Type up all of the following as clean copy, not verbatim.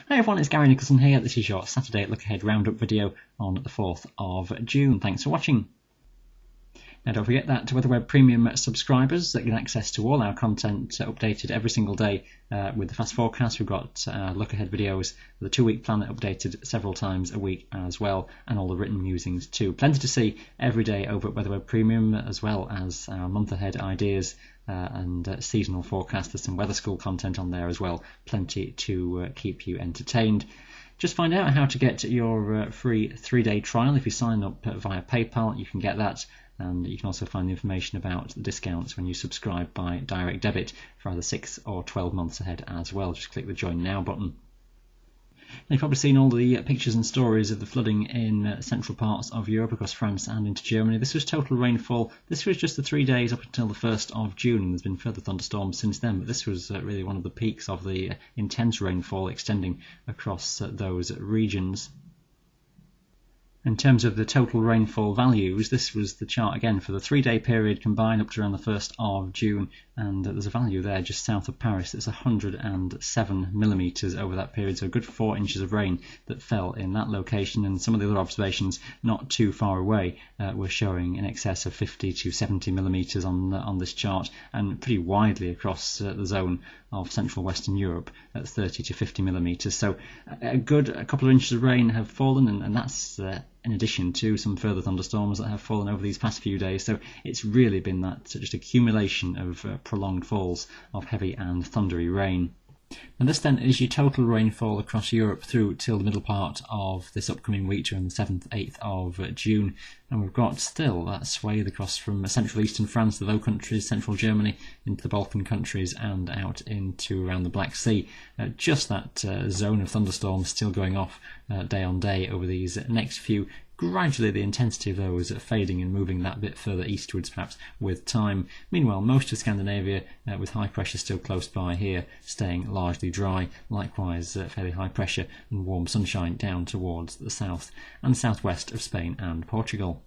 Hey everyone, it's Gary Nicholson here. This is your Saturday Look Ahead Roundup video on the 4th of June. Thanks for watching. Now don't forget that WeatherWeb Premium subscribers that get access to all our content updated every single day with the fast forecast. We've got look ahead videos, the 2-week planet updated several times a week as well, and all the written musings too. Plenty to see every day over at WeatherWeb Premium, as well as our month ahead ideas and seasonal forecast. There's some weather school content on there as well. Plenty to keep you entertained. Just find out how to get your free 3-day trial. If you sign up via PayPal, you can get that. And you can also find the information about the discounts when you subscribe by direct debit for either 6 or 12 months ahead as well. Just click the Join Now button. Now, you've probably seen all the pictures and stories of the flooding in central parts of Europe, across France and into Germany. This was total rainfall. This was just the 3 days up until the 1st of June, and there's been further thunderstorms since then, but this was really one of the peaks of the intense rainfall extending across those regions. In terms of the total rainfall values, this was the chart again for the 3-day period combined up to around the 1st of June, and there's a value there just south of Paris. It's 107 millimetres over that period, so a good 4 inches of rain that fell in that location. And some of the other observations not too far away were showing in excess of 50 to 70 millimetres on this chart, and pretty widely across the zone of central Western Europe at 30 to 50 millimetres. So a couple of inches of rain have fallen, and that's in addition to some further thunderstorms that have fallen over these past few days. So it's really been that just accumulation of prolonged falls of heavy and thundery rain. And this then is your total rainfall across Europe through till the middle part of this upcoming week, during the 7th, 8th of June. And we've got still that swathe across from central eastern France, the Low Countries, central Germany, into the Balkan countries and out into around the Black Sea. Just that zone of thunderstorms still going off day on day over these next few. Gradually the intensity of those fading and moving that bit further eastwards perhaps with time. Meanwhile, most of Scandinavia with high pressure still close by here, staying largely dry. Likewise fairly high pressure and warm sunshine down towards the south and southwest of Spain and Portugal.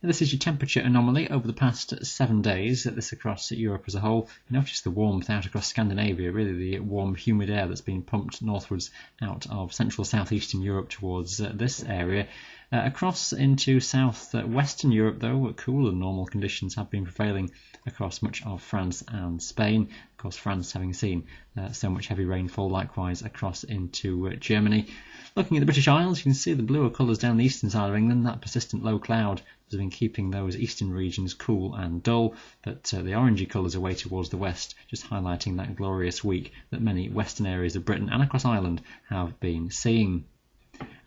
Now, this is your temperature anomaly over the past 7 days, this across Europe as a whole. You notice the warmth out across Scandinavia, really the warm humid air that's been pumped northwards out of central southeastern Europe towards this area. Across into south-western Europe, though, cooler than normal conditions have been prevailing across much of France and Spain. Of course, France having seen so much heavy rainfall, likewise across into Germany. Looking at the British Isles, you can see the bluer colours down the eastern side of England. That persistent low cloud has been keeping those eastern regions cool and dull, but the orangey colours away towards the west, just highlighting that glorious week that many western areas of Britain and across Ireland have been seeing.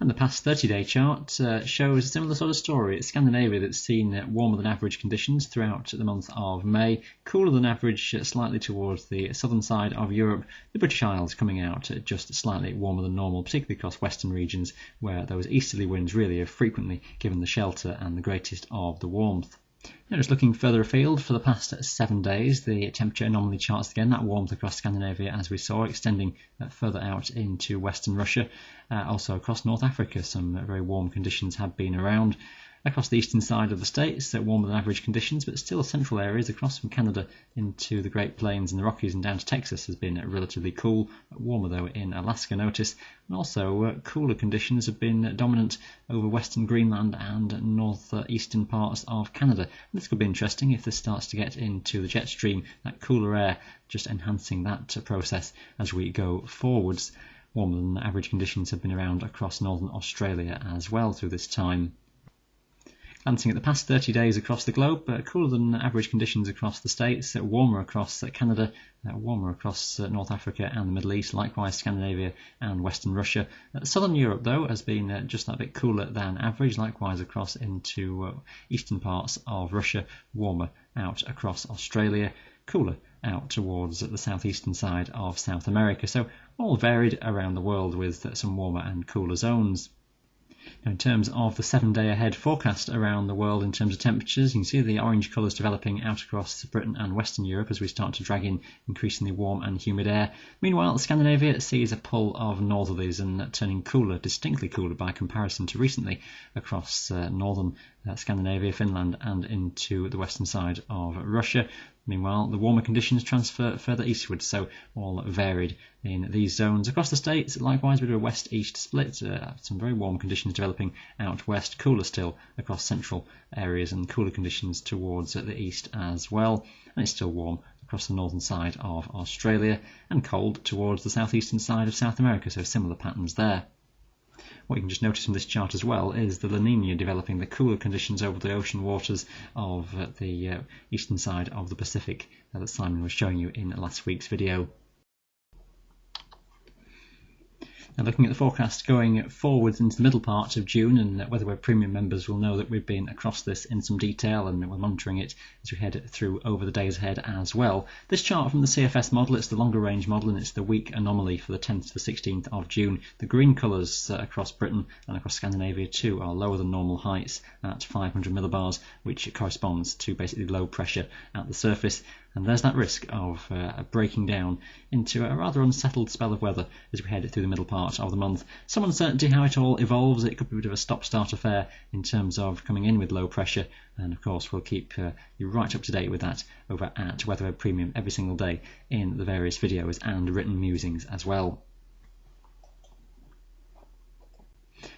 And the past 30-day chart shows a similar sort of story. It's Scandinavia that's seen warmer than average conditions throughout the month of May, cooler than average slightly towards the southern side of Europe. The British Isles coming out just slightly warmer than normal, particularly across western regions where those easterly winds really have frequently given the shelter and the greatest of the warmth. Now, just looking further afield for the past 7 days, the temperature anomaly charts again, that warmth across Scandinavia as we saw, extending further out into western Russia, also across North Africa. Some very warm conditions have been around. Across the eastern side of the states, warmer than average conditions, but still central areas across from Canada into the Great Plains and the Rockies and down to Texas has been relatively cool. Warmer though in Alaska, notice, and also cooler conditions have been dominant over western Greenland and northeastern parts of Canada. And this could be interesting if this starts to get into the jet stream, that cooler air just enhancing that process as we go forwards. Warmer than average conditions have been around across northern Australia as well through this time. Glancing at the past 30 days across the globe, cooler than average conditions across the States, warmer across Canada, warmer across North Africa and the Middle East, likewise Scandinavia and Western Russia. Southern Europe, though, has been just that bit cooler than average, likewise across into eastern parts of Russia, warmer out across Australia, cooler out towards the southeastern side of South America. So all varied around the world with some warmer and cooler zones. Now, in terms of the 7-day ahead forecast around the world in terms of temperatures, you can see the orange colours developing out across Britain and Western Europe as we start to drag in increasingly warm and humid air. Meanwhile, Scandinavia sees a pull of northerlies and turning cooler, distinctly cooler by comparison to recently across northern Scandinavia, Finland and into the western side of Russia. Meanwhile, the warmer conditions transfer further eastward, so all varied in these zones. Across the states, likewise, we do a west-east split. Some very warm conditions developing out west, cooler still across central areas and cooler conditions towards the east as well. And it's still warm across the northern side of Australia and cold towards the southeastern side of South America, so similar patterns there. What you can just notice from this chart as well is the La Nina developing the cooler conditions over the ocean waters of the eastern side of the Pacific that Simon was showing you in last week's video. Now, looking at the forecast going forwards into the middle part of June, and WeatherWeb Premium members will know that we've been across this in some detail and we're monitoring it as we head through over the days ahead as well. This chart from the CFS model, it's the longer range model and it's the week anomaly for the 10th to the 16th of June. The green colours across Britain and across Scandinavia too are lower than normal heights at 500 millibars, which corresponds to basically low pressure at the surface. And there's that risk of breaking down into a rather unsettled spell of weather as we head through the middle part of the month. Some uncertainty how it all evolves. It could be a bit of a stop-start affair in terms of coming in with low pressure. And of course, we'll keep you right up to date with that over at WeatherWeb Premium every single day in the various videos and written musings as well.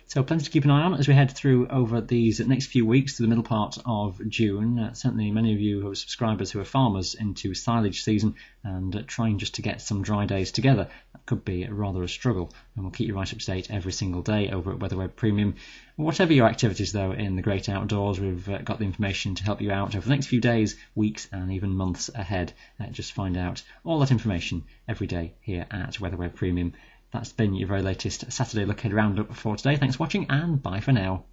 So plenty to keep an eye on as we head through over these next few weeks to the middle part of June. Certainly many of you who are subscribers who are farmers into silage season and trying just to get some dry days together. That could be rather a struggle, and we'll keep you right up to date every single day over at WeatherWeb Premium. Whatever your activities though in the great outdoors, we've got the information to help you out over the next few days, weeks and even months ahead. Just find out all that information every day here at WeatherWeb Premium. That's been your very latest Saturday Look Ahead Roundup for today. Thanks for watching and bye for now.